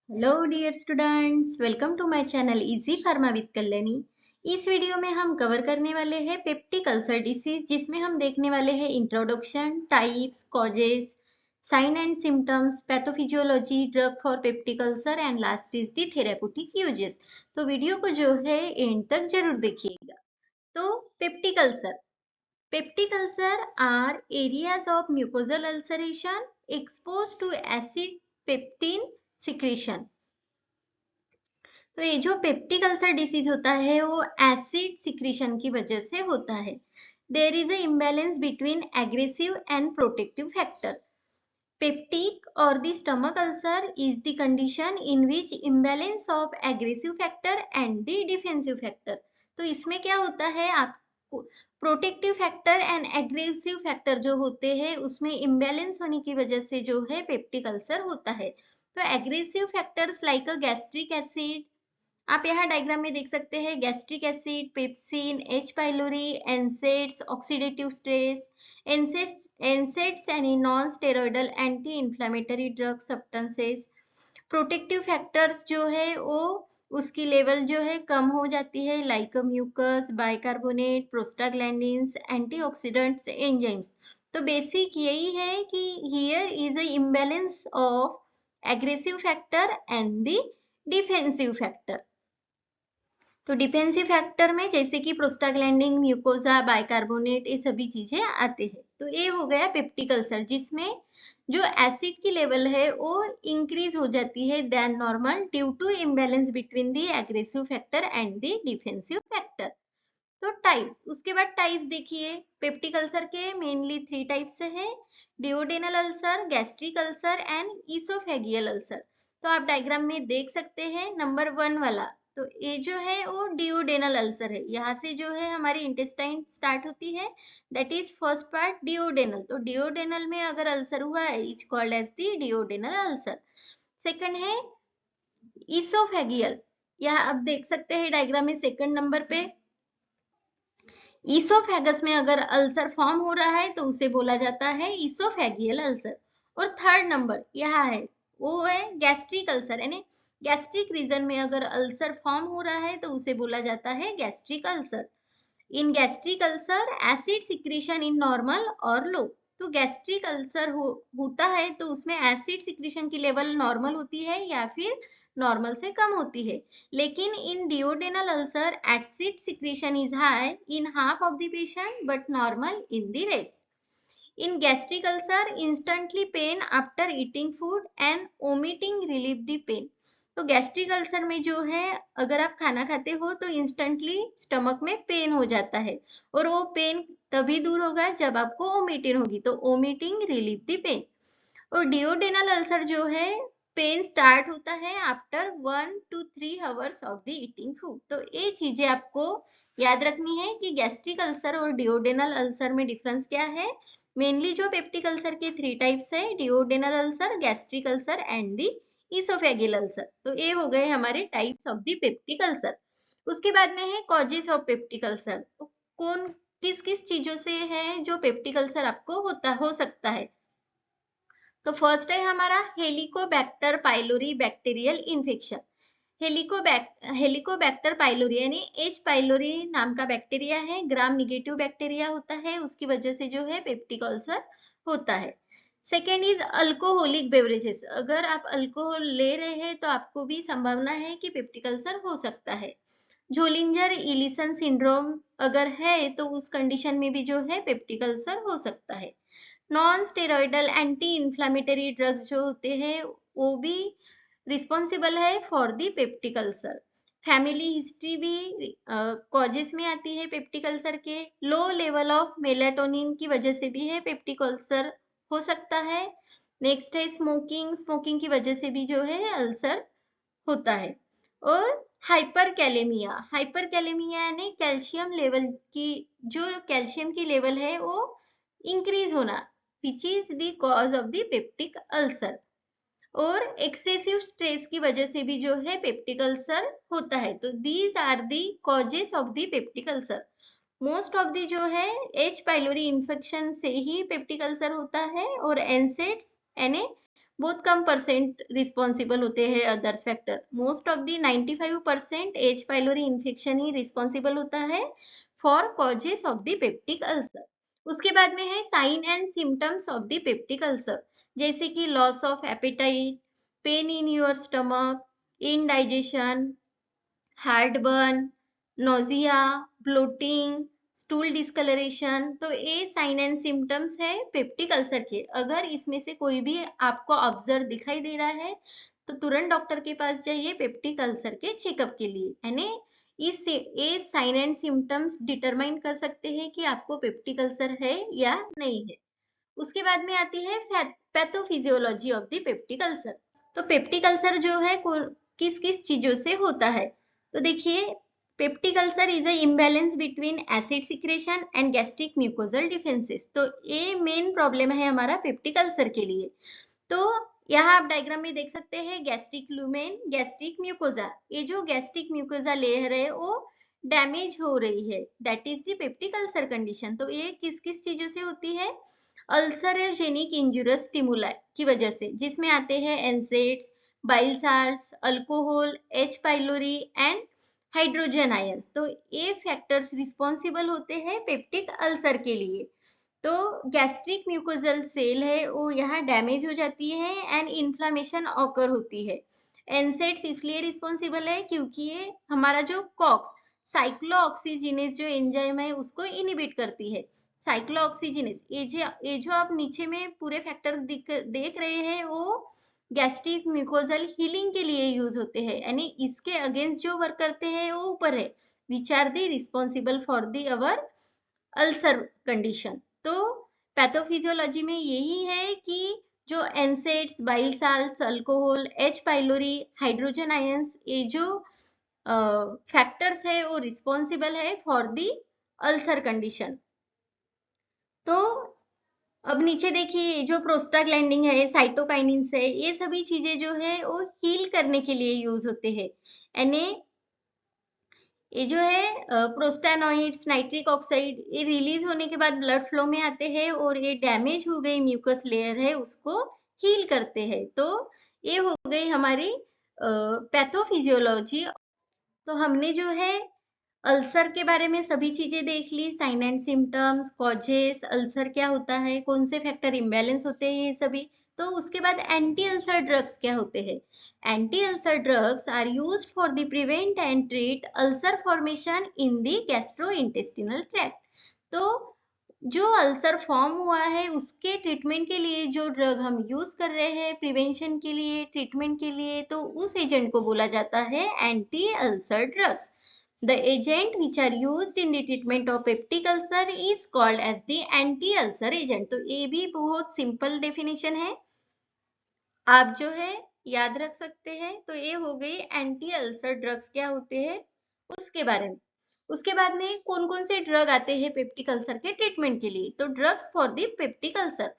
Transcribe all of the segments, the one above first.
Hello dear students, welcome to my channel Easy Pharma with Kalyani. इस video में हम cover करने वाले हैं पेप्टिक अल्सर डिसीज, जिसमें हम देखने वाले हैं introduction, types, causes, sign and symptoms, pathophysiology, drug for peptic ulcer and last is the therapeutic uses. तो वीडियो को जो है एंड तक जरूर देखिएगा। तो peptic ulcer are areas of mucosal ulceration expose to acid peptin secretion. तो ये जो पेप्टिक अल्सर डिसीज होता है वो एसिड सिक्रीशन की वजह से होता है। There is a imbalance between aggressive and protective factor. Peptic or the stomach ulcer is the condition in which imbalance of aggressive factor and the defensive factor. तो इसमें क्या होता है, आपको protective factor and aggressive factor जो होते हैं उसमें इम्बैलेंस होने की वजह से जो है पेप्टिक अल्सर होता है। तो aggressive factors like a gastric acid, आप यहाँ डायग्राम में देख सकते हैं, gastric acid, pepsin, H pylori, NSAIDs, oxidative stress, NSAIDs यानी non steroidal anti inflammatory drug substances. Protective factors जो है वो उसकी लेवल जो है कम हो जाती है, like mucus, bicarbonate, prostaglandins, antioxidants, enzymes. तो बेसिक यही है कि here is a imbalance of aggressive factor and the defensive factor. तो डिफेंसिव फैक्टर में जैसे कि प्रोस्टाग्लैंडिन, म्यूकोजा, बाइकार्बोनेट, ये सभी चीजें आते हैं। तो ये हो गया पेप्टिक अल्सर, जिसमें जो एसिड की लेवल है वो इंक्रीज हो जाती है than normal due to imbalance between the aggressive factor and the defensive factor. तो टाइप्स, उसके बाद टाइप्स देखिए। पेप्टिक अल्सर के मेनली 3 टाइप्स है: duodenal ulcer, gastric ulcer and esophageal ulcer. तो आप डायग्राम में देख सकते हैं नंबर 1 वाला, तो ये जो है वो डिओडेनल अल्सर है। यहाँ से जो है हमारी इंटेस्टाइन स्टार्ट होती है, that is first part duodenal. तो डिओडेनल में अगर अल्सर हुआ है is called as the duodenal ulcer. Second है इसोफेगियल, यहाँ आप देख सकते हैं डायग्राम में सेकंड नंबर पे, ईसोफेगस में अगर अल्सर फॉर्म हो रहा है तो उसे बोला जाता है ईसोफेगियल अल्सर। और थर्ड नंबर यहाँ है, वो है गैस्ट्रिक अल्सर, यानी गैस्ट्रिक रीजन में अगर अल्सर फॉर्म हो रहा है तो उसे बोला जाता है gastric ulcer. In gastric ulcer acid secretion in normal और लो। तो गैस्ट्रिक अल्सर होता है तो उसमें एसिड सिक्रीशन की लेवल नॉर्मल होती है या फिर नॉर्मल से कम होती है। लेकिन in duodenal ulcer acid secretion is high in half of the patient but normal in the rest. In gastric ulcer, instantly pain after eating food and vomiting relieve the pain. तो gastric ulcer में जो है अगर आप खाना खाते हो तो इंस्टेंटली स्टमक में पेन हो जाता है, और वो पेन तभी दूर होगा जब आपको वोमिटिंग होगी, तो वोमिटिंग रिलीव द पेन। और डिओडेनल अल्सर जो है, पेन स्टार्ट होता है after 1 to 3 hours of the eating food. तो ये चीजें आपको याद रखनी है कि गैस्ट्रिक अल्सर और डिओडेनल अल्सर में डिफरेंस क्या है। मेनली जो पेप्टिक अल्सर के 3 टाइप्स है, duodenal ulcer, gastric ulcer and the oesophageal ulcer. तो ये हो गए हमारे types of the peptic ulcer. उसके बाद में है कॉजेस ऑफ पेप्टिक अल्सर। तो कौन किस किस चीजों से है जो पेप्टिक अल्सर आपको हो सकता है। तो फर्स्ट है हमारा Helicobacter pylori bacterial infection. Helicobacter pylori यानी एच पाइलोरी नाम का बैक्टीरिया है, ग्राम निगेटिव बैक्टीरिया होता है, उसकी वजह से जो है पेप्टिक अल्सर होता है। सेकेंड इज अल्कोहलिक बेवरेजेस, अगर आप अल्कोहल ले रहे हैं तो आपको भी संभावना है कि पेप्टिक अल्सर हो सकता है। झोलिंजर इलिसन सिंड्रोम अगर है तो उस कंडीशन में भी जो है पेप्टिक अल्सर हो सकता है। Non steroidal anti inflammatory drugs जो होते हैं वो भी रिस्पॉन्सिबल है for the peptic ulcer. Family history भी कॉजेस में आती है पेप्टिक अल्सर के। लो लेवल ऑफ मेलाटोनिन की वजह से भी है पेप्टिक अल्सर हो सकता है। नेक्स्ट है स्मोकिंग, स्मोकिंग की वजह से भी जो है अल्सर होता है। और हाइपर कैलेमिया यानी कैल्शियम लेवल की, जो कैल्शियम की लेवल है वो इंक्रीज होना, which is the cause of the peptic ulcer. और एक्सेसिव स्ट्रेस की वजह से भी जो है पेप्टिक अल्सर होता है। तो these are the causes of the peptic ulcer. Most of the जो है एच पाइलोरी इन्फेक्शन से ही पेप्टिक अल्सर होता है, और एनसेड्स यानी बहुत कम परसेंट रिस्पॉन्सिबल होते हैं others factor. Most of the 95% H pylori infection ही रिस्पॉन्सिबल होता है for causes of the peptic ulcer. उसके बाद में है sign and symptoms of the peptic ulcer, जैसे कि loss of appetite, pain in your stomach, indigestion, heartburn, nausea, bloating, stool discoloration. तो ये साइन एंड सिम्टम्स है पेप्टिक अल्सर के। अगर इसमें से कोई भी आपको ऑब्जर्व दिखाई दे रहा है तो तुरंत डॉक्टर के पास जाइए पेप्टिक अल्सर के चेकअप के लिए। यानी इस ये साइन एंड सिम्टम्स डिटरमाइन कर सकते हैं कि आपको पेप्टिक अल्सर है या नहीं है। उसके बाद में आती है pathophysiology of the peptic ulcer. तो पेप्टिक अल्सर जो है किस किस चीजों से होता है, तो देखिए peptic ulcer is a imbalance between acid secretion and gastric mucosal defences. तो ये मेन प्रॉब्लम है हमारा पेप्टिक अल्सर के लिए। तो यहाँ आप डायग्राम में देख सकते हैं गैस्ट्रिक लुमेन, गैस्ट्रिक म्यूकोजा। ये जो गैस्ट्रिक म्यूकोजा लेयर है वो डैमेज हो रही है, that is the peptic ulcer condition. तो ये किस किस चीजों से होती है, अल्सरेजेनिक इंजुरियस स्टिमुलाई की वजह से, जिसमें आते हैं NSAIDs, bile salts, alcohol, H pylori and hydrogen ions. तो ये फैक्टर्स रिस्पॉन्सिबल होते हैं पेप्टिक अल्सर के लिए। तो गैस्ट्रिक म्यूकोजल सेल है वो यहाँ डैमेज हो जाती है एंड इन्फ्लामेशन ऑकर होती है। एनसेड्स इसलिए रिस्पॉन्सिबल है क्योंकि ये हमारा जो कॉक्स साइक्लोऑक्सीजिनेस जो एंजाइम है उसको इनिबिट करती है। साइक्लोऑक्सीजिनेस ये जो आप नीचे में पूरे फैक्टर्स देख रहे हैं वो गैस्ट्रिक म्यूकोजल हीलिंग के लिए यूज होते हैं, यानी इसके अगेंस्ट जो वर्क करते हैं वो ऊपर है, which are the responsible for the our ulcer condition. तो पैथोफिजियोलॉजी में यही है कि जो NSAIDs, bile salts, alcohol, H pylori, hydrogen ions, ये जो फैक्टर्स है वो रिस्पॉन्सिबल है फॉर दी अल्सर कंडीशन। तो अब नीचे देखिए जो प्रोस्टाग्लैंडिन है, साइटोकाइनिन है, ये सभी चीजें जो है वो हील करने के लिए यूज होते हैं। यानी ये जो है प्रोस्टानोइड्स, नाइट्रिक ऑक्साइड, ये रिलीज होने के बाद ब्लड फ्लो में आते हैं और ये डैमेज हो गई म्यूकस लेयर है उसको हील करते हैं। तो ये हो गई हमारी पैथोफिजियोलॉजी। तो हमने जो है अल्सर के बारे में सभी चीजें देख ली, sign and symptoms, causes, ulcer क्या होता है, कौन से फैक्टर इम्बैलेंस होते हैं, ये सभी। तो उसके बाद एंटी अल्सर ड्रग्स क्या होते हैं। Anti ulcer drugs are used for the prevent and treat ulcer formation in the gastrointestinal tract. तो जो अल्सर फॉर्म हुआ है उसके ट्रीटमेंट के लिए जो ड्रग हम यूज कर रहे हैं प्रिवेंशन के लिए, ट्रीटमेंट के लिए, तो उस एजेंट को बोला जाता है anti ulcer drugs. The agent which are used in the treatment of peptic ulcer is called as the anti-ulcer agent। तो ये भी बहुत सिंपल डेफिनेशन है, आप जो है याद रख सकते हैं। तो ये हो गई एंटी अल्सर ड्रग्स क्या होते हैं उसके बारे में। उसके बाद में कौन कौन से ड्रग आते हैं पेप्टिक अल्सर के ट्रीटमेंट के लिए। तो drugs for the peptic ulcer,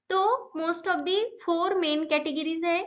तो most of the 4 main categories है।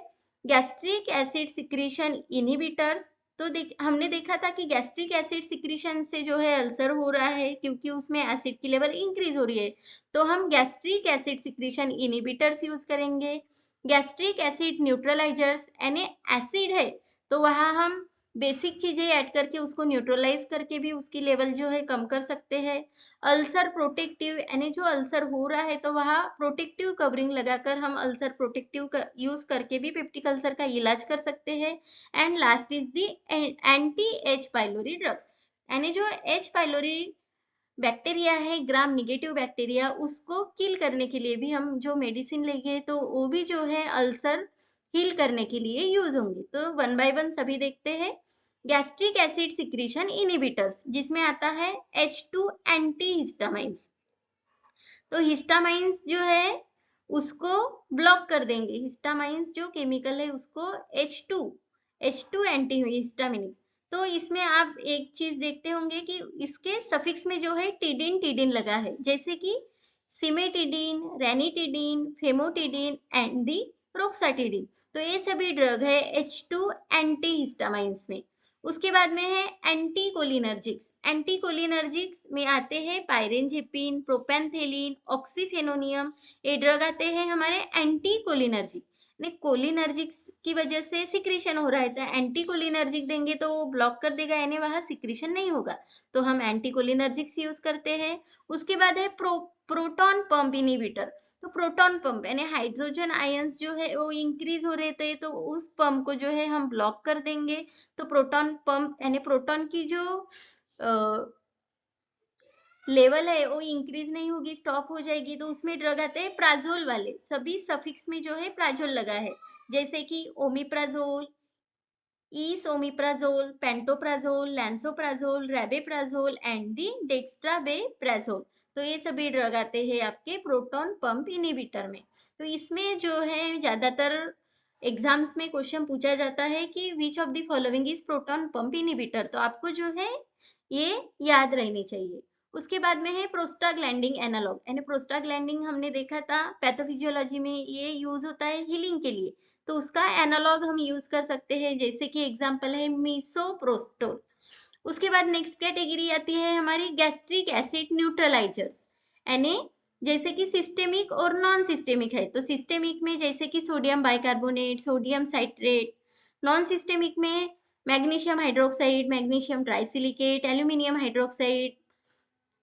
गैस्ट्रिक एसिड सिक्रीशन इनहिबिटर्स, तो हमने देखा था कि गैस्ट्रिक एसिड सिक्रीशन से जो है अल्सर हो रहा है क्योंकि उसमें एसिड की लेवल इंक्रीज हो रही है, तो हम gastric acid secretion inhibitors use करेंगे। गैस्ट्रिक एसिड न्यूट्रलाइजर्स, यानी एसिड है तो वहां हम बेसिक चीजें ऐड करके उसको न्यूट्रलाइज करके भी उसकी लेवल जो है कम कर सकते हैं। अल्सर प्रोटेक्टिव, यानी जो अल्सर हो रहा है तो वहां प्रोटेक्टिव कवरिंग लगाकर हम अल्सर प्रोटेक्टिव का यूज करके भी पेप्टिक अल्सर का इलाज कर सकते हैं। And last is the anti H pylori drugs, यानी जो एच पाइलोरी बैक्टीरिया है, ग्राम निगेटिव बैक्टीरिया, उसको किल करने के लिए भी हम जो मेडिसिन लेंगे तो वो भी जो है अल्सर हील करने के लिए यूज होंगे। तो वन बाय वन सभी देखते हैं। गैस्ट्रिक एसिड सिक्रीशन इनहिबिटर्स, जिसमें आता है H2 एंटी हिस्टामाइंस। तो हिस्टामाइंस जो है उसको ब्लॉक कर देंगे, हिस्टामाइंस जो केमिकल है उसको H2 एंटी हिस्टामिनिक्स। तो इसमें आप एक चीज देखते होंगे कि इसके सफिक्स में जो है टिडिन टिडिन लगा है, जैसे कि cimetidine, ranitidine, famotidine and the roxatidine. तो ये सभी ड्रग है H2 एंटी हिस्टामाइंस में। उसके बाद में है एंटीकोलिनर्जिक्स। एंटीकोलिनर्जिक्स में आते हैं पायरेंजेपिन, प्रोपेंथेलिन, ऑक्सीफेनोनियम, ये ड्रग आते हैं हमारे एंटीकोलिनर्जिक। ने कोलिनर्जिक की वजह से सिक्रीशन हो रहा है, तो एंटी कोलिनर्जिक देंगे तो वो ब्लॉक कर देगा, यानी वहां सिक्रीशन नहीं होगा, तो हम एंटी कोलिनर्जिक्स यूज करते हैं। उसके बाद है प्रोटॉन पंप इनिबिटर। तो प्रोटॉन पंप यानी हाइड्रोजन आयंस जो है वो इंक्रीज हो रहे थे, तो उस पंप को जो है हम ब्लॉक कर देंगे। तो प्रोटॉन पंप यानी प्रोटॉन की जो लेवल है वो इंक्रीज नहीं होगी, स्टॉप हो जाएगी, तो उसमें ड्रग आते हैं प्राजोल वाले। सभी सफिक्स में जो है प्राजोल लगा है, जैसे कि omeprazole, esomeprazole, pantoprazole, lansoprazole, rabeprazole and the dexrabeprazole. तो ये सभी ड्रग आते हैं आपके प्रोटॉन पंप इनिबिटर में। तो इसमें जो है ज्यादातर एग्जाम्स में क्वेश्चन पूछा जाता है कि which of the following is proton pump inhibitor, तो आपको जो है ये याद रहनी चाहिए। उसके बाद में है प्रोस्टाग्लैंडिन एनालॉग, यानी प्रोस्टाग्लैंडिन हमने देखा था पैथोफिजियोलॉजी में, ये यूज होता है हीलिंग के लिए, तो उसका एनालॉग हम यूज कर सकते हैं, जैसे कि एग्जांपल है मीसोप्रोस्टोल। उसके बाद नेक्स्ट कैटेगरी आती है हमारी गैस्ट्रिक एसिड न्यूट्रलाइजर्स, यानी जैसे कि सिस्टेमिक और नॉन सिस्टेमिक है, तो सिस्टेमिक में जैसे कि sodium bicarbonate, sodium citrate, non systemic में magnesium hydroxide, magnesium trisilicate, aluminium hydroxide,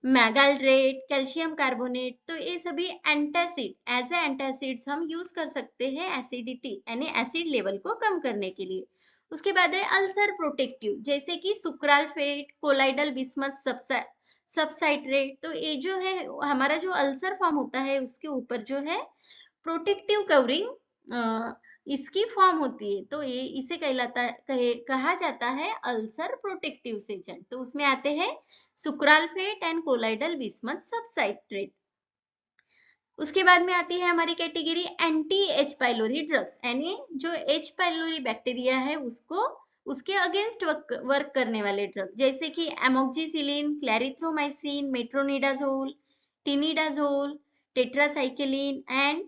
magaldrate, calcium carbonate, तो ये सभी एंटासिड, एज ए एंटासिड्स हम यूज कर सकते हैं एसिडिटी यानी एसिड लेवल को कम करने के लिए। उसके बाद है अल्सर प्रोटेक्टिव, जैसे कि सुक्राल्फेट, कोलाइडल बिस्मथ सबसाइट्रेट, तो ये जो है हमारा जो अल्सर फॉर्म होता है उसके ऊपर जो है प्रोटेक्टिव कवरिंग इसकी फॉर्म होती है, तो ये इसे कहा जाता है अल्सर प्रोटेक्टिव एजेंट। तो उसमें आते हैं सुक्राल्फेट एंड कोलाइडल बिस्मथ सबसाइट्रेट। उसके बाद में आती है हमारी category anti H pylori drugs, यानी जो एच पाइलोरी बैक्टीरिया है उसको उसके अगेंस्ट वर्क करने वाले ड्रग, जैसे कि amoxicillin, clarithromycin, metronidazole, tinidazole, tetracycline and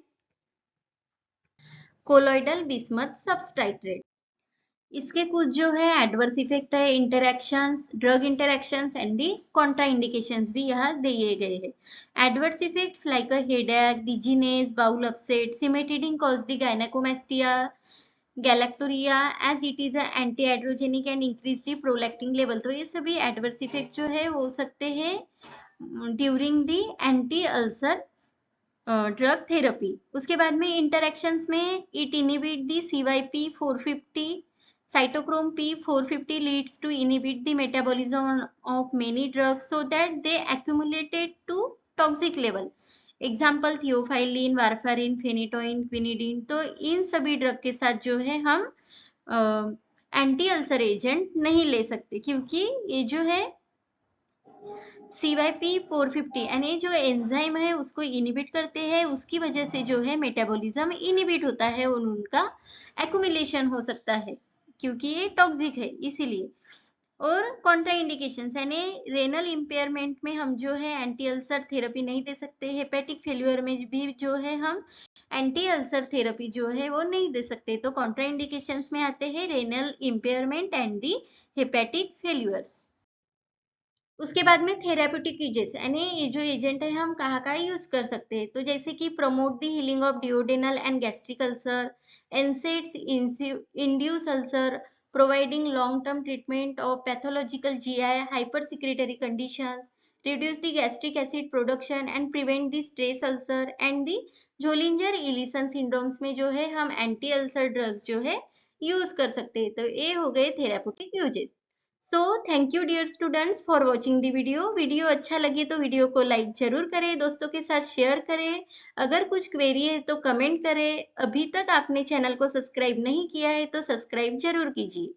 colloidal bismuth subcitrate. इसके कुछ जो है एडवर्स इफेक्ट है, interactions, drug interactions and the contraindications भी यहाँ दिए गए हैं। Adverse effects like a headache, dizziness, bowel upset, cimetidine cause the gynaecomastia, galactorrhoea as it is anti androgenic and increase the prolactin level. तो ये सभी adverse effect जो है हो सकते हैं during the anti ulcer drug therapy. उसके बाद में इंटरैक्शंस में it inhibit the CYP 450, cytochrome P450 leads to inhibit the metabolism of many drugs so that they accumulated to toxic level. Example theophylline, warfarin, phenytoin, quinidine, तो इन सभी drug के साथ जो है हम एंटी अल्सर एजेंट नहीं ले सकते, क्योंकि ये जो है CYP 450 यानी जो एंजाइम है उसको इनिबिट करते हैं, उसकी वजह से जो है मेटाबॉलिज्म इनिबिट होता है और उनका एक्यूमुलेशन हो सकता है, क्योंकि ये टॉक्सिक है इसीलिए। और कॉन्ट्राइंडिकेशन यानी रेनल इंपेयरमेंट में हम जो है एंटी अल्सर थेरेपी नहीं दे सकते, हेपेटिक फेल्यूर में भी जो है हम एंटी अल्सर थेरेपी जो है वो नहीं दे सकते। तो कॉन्ट्राइंडिकेशंस में आते हैं renal impairment and the hepatic failures. उसके बाद में थेराप्यूटिक यूजेस, यानी ये जो एजेंट है हम कहाँ कहाँ यूज कर सकते हैं, तो जैसे कि promote the healing of duodenal and gastric ulcer, NSAIDs induce ulcer, providing long term treatment of pathological GI hyper secretory conditions, reduce the gastric acid production and prevent the stress ulcer and the Zollinger Ellison syndromes में जो है हम anti ulcer drugs जो है use कर सकते हैं। तो ये हो गए therapeutic uses. So thank you dear students for watching the video अच्छा लगे तो वीडियो को लाइक जरूर करें, दोस्तों के साथ शेयर करें, अगर कुछ क्वेरी है तो कमेंट करें, अभी तक आपने चैनल को सब्सक्राइब नहीं किया है तो सब्सक्राइब जरूर कीजिए।